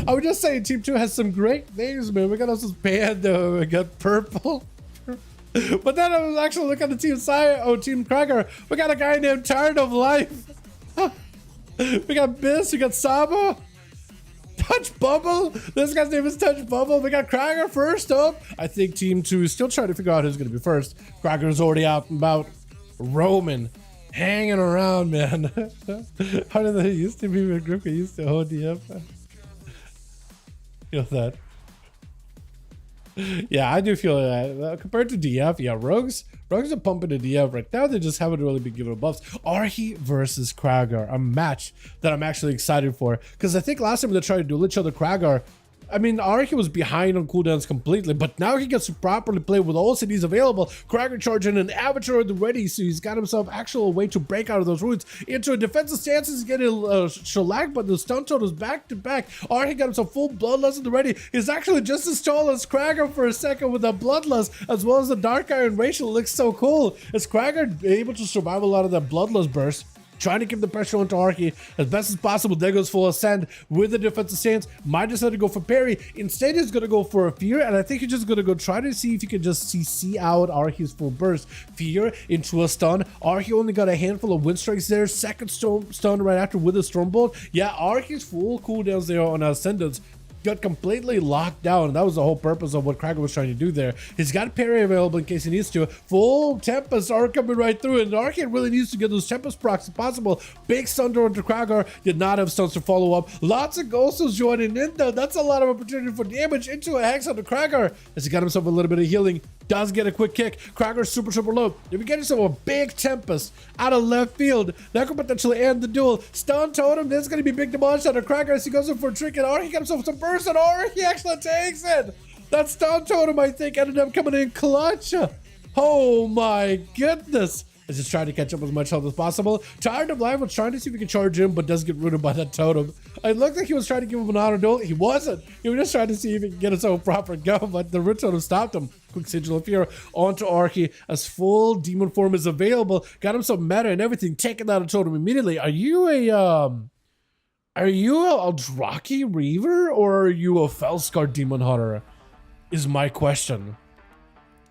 I would just say Team 2 has some great things, man. We got also Panda, we got Purple. But then I was actually looking at the team side. Oh, Team Cracker. We got a guy named Tired of Life. We got Biss, we got Saba. Touch Bubble. This guy's name is Touch Bubble. We got Cracker first up. I think Team 2 is still trying to figure out who's going to be first. Cracker's already out and about. Roman. Hanging around, man. How did they used to be a group? They used to hold the up. Feel that. Yeah, I do feel that. Compared to DF, yeah, Rogues are pumping the DF right now. They just haven't really been given buffs. Arhi versus Kragar, a match that I'm actually excited for. Because I think last time they tried to duel each other, Kragar, I mean, Arhi was behind on cooldowns completely, but now he gets to properly play with all cities available. Kragar charging an avatar already, so he's got himself actual way to break out of those roots into a defensive stance. He's getting shellacked, but the stun totals back to back. Arhi got himself full bloodlust already. He's actually just as tall as Kragar for a second with the bloodlust, as well as the dark iron racial. Looks so cool. Is Kragar able to survive a lot of that bloodlust burst? Trying to keep the pressure onto Arhi as best as possible. There goes full ascend with the defensive stance. Might decide to go for parry. Instead, he's going to go for a fear, and I think he's just going to go try to see if he can just CC out Arhi's full burst. Fear into a stun. Arhi only got a handful of wind strikes there. Second stun right after with a stormbolt. Yeah, Arhi's full cooldowns there on Ascendance got completely locked down. That was the whole purpose of what Kragar was trying to do there. He's got parry available in case he needs to. Full Tempests are coming right through, and Arcade really needs to get those Tempest procs if possible. Big Thunder onto Kragar. Did not have stuns to follow up. Lots of Ghostos joining in though. That's a lot of opportunity for damage into a Hex onto Kragar as he got himself a little bit of healing. Does get a quick kick. Kragar's super low. If you get yourself a big Tempest out of left field, that could potentially end the duel. Stun Totem. There's going to be big demolish onto Kragar as he goes in for a trick, and Arhi got himself some burst. Or he actually takes it. That stun totem, I think, ended up coming in clutch. Oh my goodness. Is just trying to catch up as much health as possible. Tired of Life was trying to see if he could charge him, but does get rooted by that totem. It looked like he was trying to give him an auto duel. He wasn't. He was just trying to see if he could get himself a proper go, but the root totem stopped him. Quick Sigil of Fear onto Arhi as full demon form is available. Got him some meta and everything, taking out a totem immediately. Are you a Aldraki Reaver or are you a Felscar Demon Hunter? Is my question.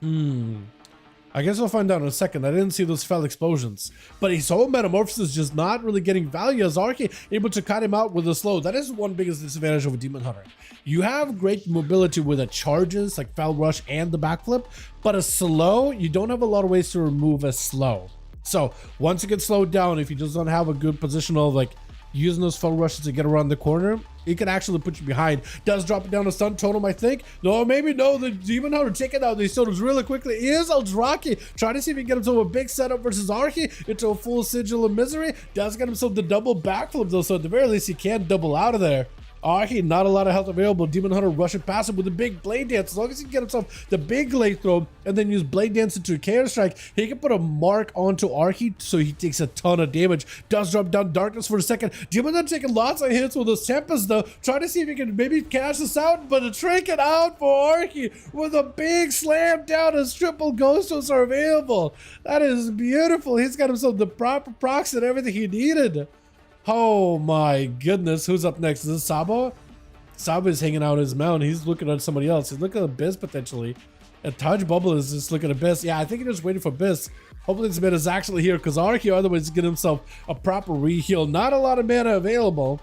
I guess we'll find out in a second. I didn't see those fell explosions. But his whole metamorphosis is just not really getting value as Arhi able to cut him out with a slow. That is one biggest disadvantage of a Demon Hunter. You have great mobility with the charges like Fell Rush and the backflip, but a slow, you don't have a lot of ways to remove a slow. So once you get slowed down, if you just don't have a good positional like using those Fell Rushes to get around the corner, it can actually put you behind. Does drop it down to stun totem, I think. No, maybe no. The Demon Hunter taking out these totems really quickly is Aldraki. Trying to see if he can get himself a big setup versus Arhi into a full Sigil of Misery. Does get himself the double backflip though, so at the very least he can double out of there. Arhi, not a lot of health available. Demon Hunter rushing past him with a big Blade Dance. As long as he can get himself the big Glade Throw and then use Blade Dance into a Chaos Strike, he can put a mark onto Arhi so he takes a ton of damage. Does drop down Darkness for a second. Demon Hunter taking lots of hits with those Tempest though. Trying to see if he can maybe cash this out, but a trinket out for Arhi with a big slam down as triple Ghostos are available. That is beautiful. He's got himself the proper procs and everything he needed. Oh my goodness, who's up next? Is this Saba? Saba is hanging out his mount. He's looking at somebody else. He's looking at Abyss potentially. And Touch Bubble is just looking at Abyss. Yeah, I think he's just waiting for Abyss. Hopefully this mana is actually here because Arhi otherwise get himself a proper re-heal. Not a lot of mana available,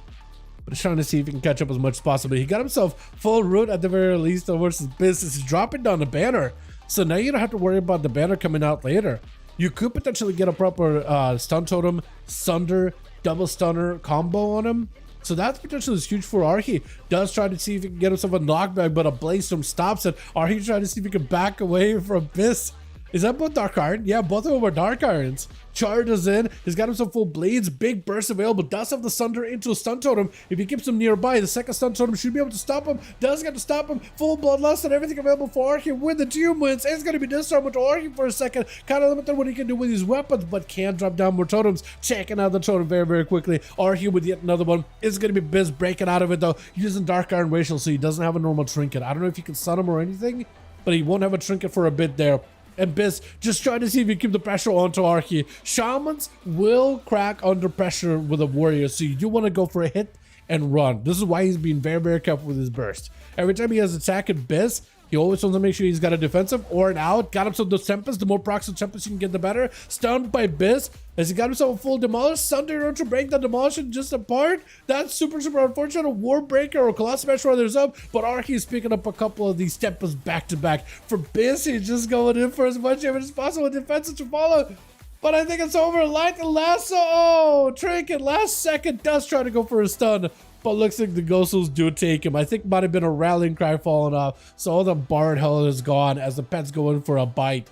but he's trying to see if he can catch up as much as possible. He got himself full root at the very least versus Abyss. He's dropping down the banner. So now you don't have to worry about the banner coming out later. You could potentially get a proper stun totem, Sunder, double stunner combo on him. So that's potentially huge for Arhi. Does try to see if he can get himself a knockback, but a Blaze Storm stops it. Arhi trying to see if he can back away from Abyss. Is that both Dark Iron? Yeah, both of them are Dark Irons. Charges in. He's got himself full blades. Big burst available. Does have the Sunder into a stun totem. If he keeps him nearby, the second stun totem should be able to stop him. Does get to stop him. Full bloodlust and everything available for Arhi with the 2 wins. It's going to be disarmed to Arhi for a second. Kind of limited what he can do with his weapons, but can drop down more totems. Checking out the totem very, very quickly. Arhi with yet another one. It's going to be Biz breaking out of it though, using Dark Iron Racial, so he doesn't have a normal trinket. I don't know if he can stun him or anything, but he won't have a trinket for a bit there. And Biz just trying to see if he can keep the pressure onto Arhi. Shamans will crack under pressure with a warrior, so you do want to go for a hit and run. This is why he's being very, very careful with his burst. Every time he has attack and biz, he always wants to make sure he's got a defensive or an out. Got himself those Tempest. The more procs of Tempest you can get, the better. Stunned by Biz. As he got himself a full Demolish. Sunder to break the Demolition just apart. That's super, super unfortunate. War Breaker or Colossus Smash Brothers up. But Arky is picking up a couple of these Tempest back to back. For Biz, he's just going in for as much damage as possible. Defensive to follow. But I think it's over. Light and Lasso. Oh, Trinket last second does try to go for a stun. But looks like the Ghostos do take him. I think might have been a rallying cry falling off. So all the Bard health is gone as the pets go in for a bite.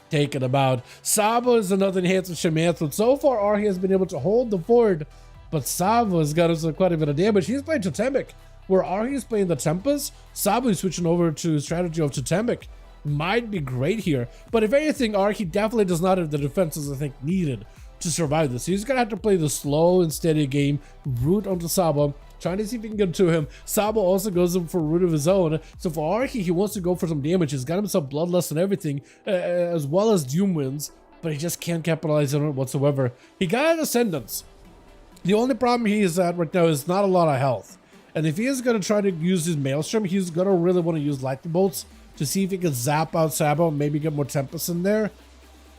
Taking him out. Sabo is another enhanced with Shaman. So far, Arhi has been able to hold the fort. But Sabo has got us quite a bit of damage. He's playing Totemic. Where Arhi is playing the Tempest, Sabo is switching over to strategy of Totemic. Might be great here. But if anything, Arhi definitely does not have the defenses I think needed to survive this. He's going to have to play the slow and steady game. Root onto Sabo. Trying to see if he can get to him. Sabo also goes in for a root of his own. So for Arki, he wants to go for some damage. He's got himself Bloodlust and everything, as well as Doom Winds, but he just can't capitalize on it whatsoever. He got Ascendance. The only problem he is at right now is not a lot of health. And if he is going to try to use his Maelstrom, he's going to really want to use Lightning Bolts to see if he can zap out Sabo and maybe get more Tempest in there.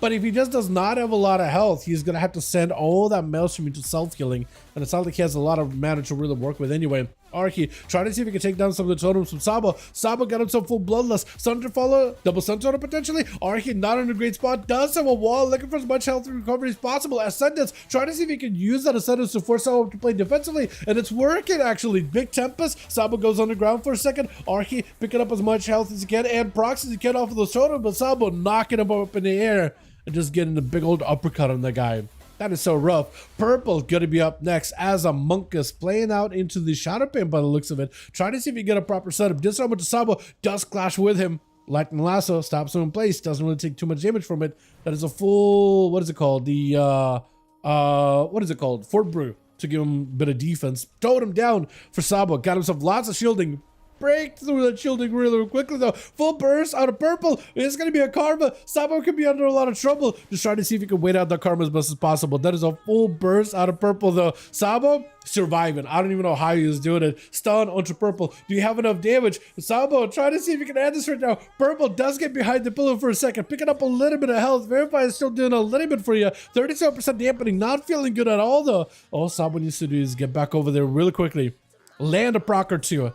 But if he just does not have a lot of health, he's going to have to send all that Maelstrom into self-healing. And it's not like he has a lot of mana to really work with anyway. Arki trying to see if he can take down some of the totems from Sabo. Sabo got himself full Bloodlust. Thunder follow, double Sun Totem potentially. Arki not in a great spot. Does have a wall, looking for as much health and recovery as possible. Ascendance, trying to see if he can use that Ascendance to force Sabo to play defensively. And it's working actually. Big Tempest. Sabo goes underground for a second. Arki picking up as much health as he can and procs as he can off of those totems. But Sabo knocking him up in the air. And just getting a big old uppercut on the guy. That is so rough. Purple gonna be up next as a Monkus playing out into the Shadow Pain by the looks of it. Trying to see if he can get a proper setup. Disarm with Sabo does clash with him. Lightning Lasso stops him in place. Doesn't really take too much damage from it. That is a full, what is it called? The, what is it called? Fort Brew to give him a bit of defense. Towed him down for Sabo. Got himself lots of shielding. Break through that shielding really quickly though. Full burst out of purple. It's going to be a karma. Sabo could be under a lot of trouble. Just trying to see if he can wait out the karma as best as possible. That is a full burst out of purple though. Sabo surviving. I don't even know how he was doing it. Stun onto purple. Do you have enough damage? Sabo trying to see if he can add this right now. Purple does get behind the pillar for a second. Picking up a little bit of health. Verify is still doing a little bit for you. 37% dampening. Not feeling good at all though. All Sabo needs to do is get back over there really quickly. Land a proc or two.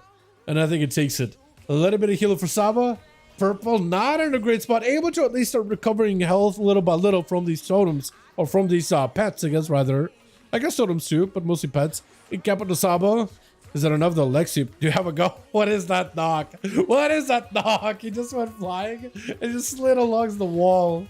And I think it takes it. A little bit of healing for Saba. Purple, not in a great spot. Able to at least start recovering health little by little from these totems. Or from these pets, I guess, rather. I guess totems too, but mostly pets. In Capital Saba. Is that enough though? Lexi, do you have a go? What is that knock? What is that knock? He just went flying and just slid along the wall.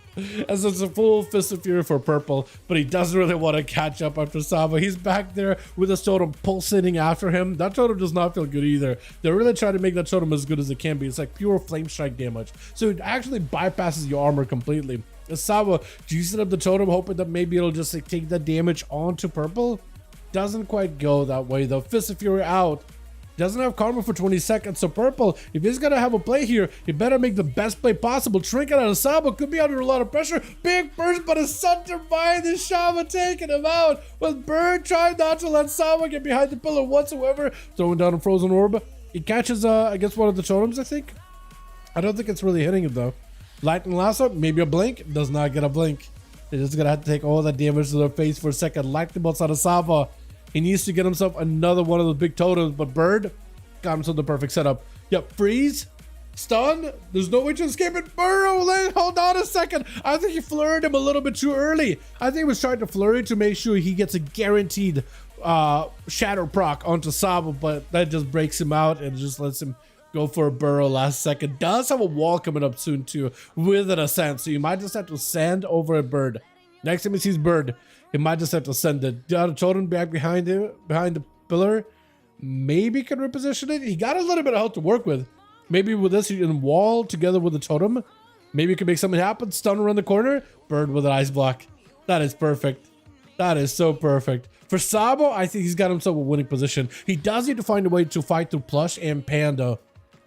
As it's a full Fist of Fury for Purple, but he doesn't really want to catch up after Saba. He's back there with his totem pulsating after him. That totem does not feel good either. They're really trying to make that totem as good as it can be. It's like pure flame strike damage. So it actually bypasses your armor completely. Saba juicing up the totem, hoping that maybe it'll just like take that damage onto Purple. Doesn't quite go that way though. Fist of Fury out. Doesn't have karma for 20 seconds. So Purple, if he's gonna have a play here, he better make the best play possible. Trinket out of Sabo could be under a lot of pressure. Big burst, but is Sunder by the Shaman taking him out. With Bird trying not to let Sabo get behind the pillar whatsoever. Throwing down a frozen orb. He catches I guess one of the totems, I think. I don't think it's really hitting him though. Lightning Lasso, maybe a blink. Does not get a blink. They're just gonna have to take all that damage to their face for a second. Lightning bolts out of Saba. He needs to get himself another one of those big totems, but Bird got himself the perfect setup. Yep, freeze, stun. There's no way to escape it. Burrow, hold on a second. I think he flurried him a little bit too early. I think he was trying to flurry to make sure he gets a guaranteed shatter proc onto Saba, but that just breaks him out and just lets him go for a burrow last second. Does have a wall coming up soon too with an ascent, so you might just have to send over a Bird. Next time he sees Bird, he might just have to send the totem back behind him, behind the pillar. Maybe can reposition it. He got a little bit of health to work with. Maybe with this in wall together with the totem, maybe he can make something happen. Stun around the corner. Bird with an ice block. That is perfect. That is so perfect. For Sabo, I think he's got himself a winning position. He does need to find a way to fight through Plush and Panda.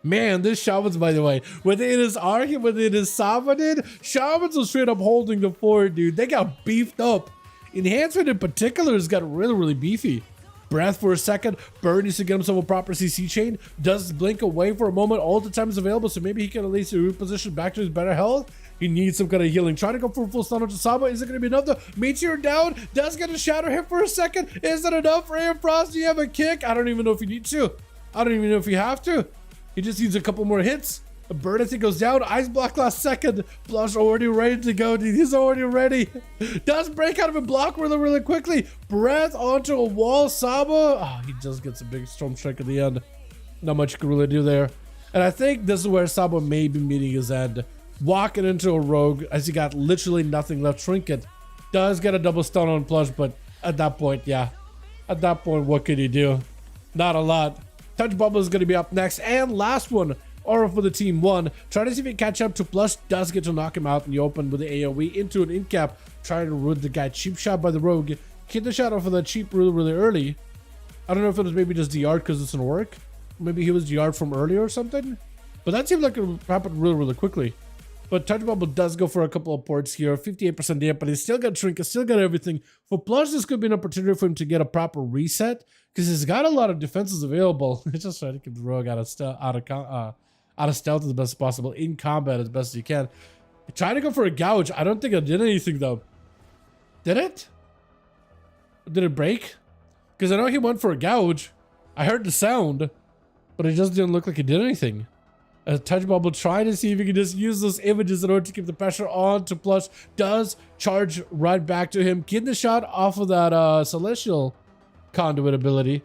Man, this Shamans, by the way, whether it is Arky, whether it is Shamans, Shamans are straight up holding the fort, dude. They got beefed up. Enhancement in particular has got really, really beefy. Breath for a second. Bird needs to get himself a proper CC chain. Does blink away for a moment. All the time is available, so maybe he can at least reposition back to his better health. He needs some kind of healing. Trying to go for a full stun on Saba. Is it going to be enough though? Meteor down. Does get a shadow hit for a second. Is it enough for him? Frost, do you have a kick? I don't even know if you need to. I don't even know if you have to. He just needs a couple more hits. A bird, I think, goes down. Ice block last second. Blush already ready to go, dude. He's already ready. Does break out of a block really, really quickly. Breath onto a wall. Saba. Oh, he just gets a big storm strike at the end. Not much you can really do there. And I think this is where Saba may be meeting his end. Walking into a rogue as he got literally nothing left. Trinket does get a double stun on Plush, but at that point, yeah. At that point, what could he do? Not a lot. Touch Bubble is going to be up next. And last one. Aura for the team 1. Try to see if he can catch up to Plush. Does get to knock him out in the open with the AoE into an incap. Trying to root the guy. Cheap shot by the rogue. Get the shot off of that cheap really, really early. I don't know if it was maybe just DR'd because it's an work. Maybe he was DR'd from earlier or something. But that seemed like it happened really, really quickly. But Touch Bubble does go for a couple of ports here. 58% damp, but he's still got Shrink. He's still got everything. For Plush, this could be an opportunity for him to get a proper reset. Because he's got a lot of defenses available. He's just trying to keep the rogue out of stealth as best as possible, in combat as best as you can. Trying to go for a gouge. I don't think it did anything though. Did it? Did it break? Because I know he went for a gouge. I heard the sound, but it just didn't look like it did anything. Touch Bubble trying to see if he can just use those images in order to keep the pressure on to Plush. Does charge right back to him. Getting the shot off of that Celestial Conduit ability.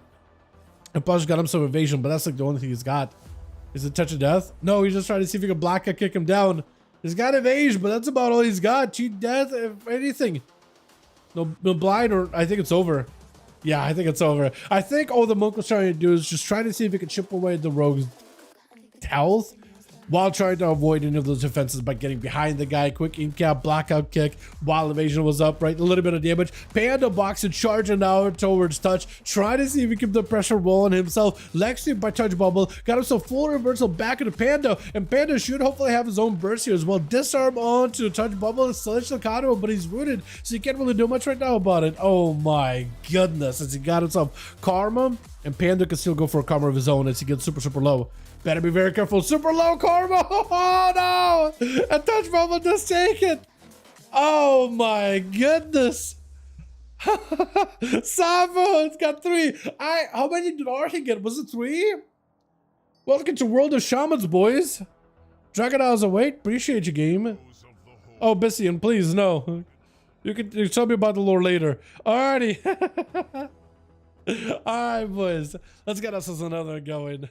And Plush got him some evasion, but that's like the only thing he's got. Is it touch of death? No, he's just trying to see if he can black kick him down. He's got evasion, but that's about all he's got. Cheat death, if anything. No blind, or I think it's over. Yeah, I think it's over. I think all the monk was trying to do is just try to see if he can chip away the rogue's health while trying to avoid any of those defenses by getting behind the guy. Quick incap, blackout kick while evasion was up, right? A little bit of damage. Panda box and charging out towards Touch, trying to see if he can keep the pressure rolling himself. Lexi by Touch Bubble got himself full reversal back into Panda, and Panda should hopefully have his own burst here as well. Disarm onto Touch Bubble, Celestial Conduit, but he's rooted, so he can't really do much right now about it. Oh my goodness, as he got himself Karma, and Panda can still go for a Karma of his own as he gets super, super low. Better be very careful. Super low Karma. Oh no! A Touch Bubble just take it. Oh my goodness. Savo's got 3. How many did Arky get? Was it 3? Welcome to World of Shamans, boys. Dragon Hours await. Appreciate you, game. Oh, Bissian, please, no. You can tell me about the lore later. Alrighty. Alright, boys. Let's get us another going.